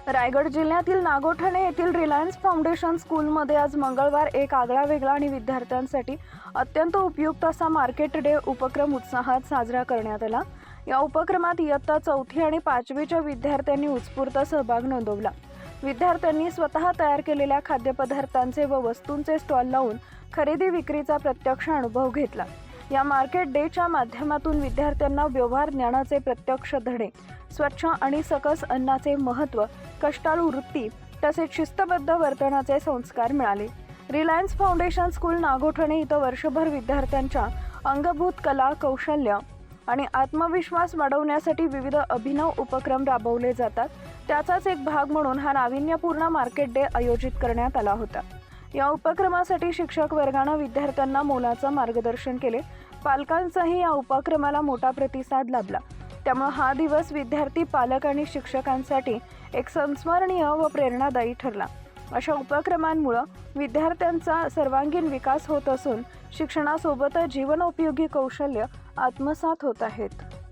रायगड जिल्ह्यातील नागोठणे येथील Reliance foundation स्कूलमध्ये आज मंगळवार एक आगळावेगळा आणि विद्यार्थ्यांसाठी अत्यंत उपयुक्त असा मार्केट डे उपक्रम उत्साहात साजरा करण्यात आला। या उपक्रमात इयत्ता 4थी आणि 5वीच्या विद्यार्थ्यांनी उत्स्फूर्त सहभाग नोंदवला। विद्यार्थ्यांनी स्वतः तयार केलेल्या खाद्यपदार्थांचे व वस्तूंचे स्टॉल लावून खरेदी विक्रीचा प्रत्यक्ष अनुभव घेतला। या मार्केट डेच्या माध्यमातून विद्यार्थ्यांना व्यवहार ज्ञानाचे प्रत्यक्ष धडे, स्वच्छ आणि सकस अन्नाचे महत्त्व, कष्टाळू वृत्ती तसेच शिस्तबद्ध वर्तनाचे संस्कार मिळाले। रिलायन्स फाउंडेशन स्कूल नागोठणे इथं वर्षभर विद्यार्थ्यांच्या अंगभूत कला, कौशल्य आणि आत्मविश्वास वाढवण्यासाठी विविध अभिनव उपक्रम राबवले जातात। त्याचाच एक भाग म्हणून हा नाविन्यपूर्ण मार्केट डे आयोजित करण्यात आला होता। या उपक्रमासाठी शिक्षक वर्गाने विद्यार्थ्यांना मोलाचं मार्गदर्शन केले। पालकांचाही या उपक्रमाला मोठा प्रतिसाद लाभला। त्यामुळे हा दिवस विद्यार्थी, पालक आणि शिक्षकांसाठी एक संस्मरणीय व प्रेरणादायी ठरला। अशा उपक्रमांमुळे विद्यार्थ्यांचा सर्वांगीण विकास होत असून शिक्षणासोबतच जीवनोपयोगी कौशल्य आत्मसात होत आहेत।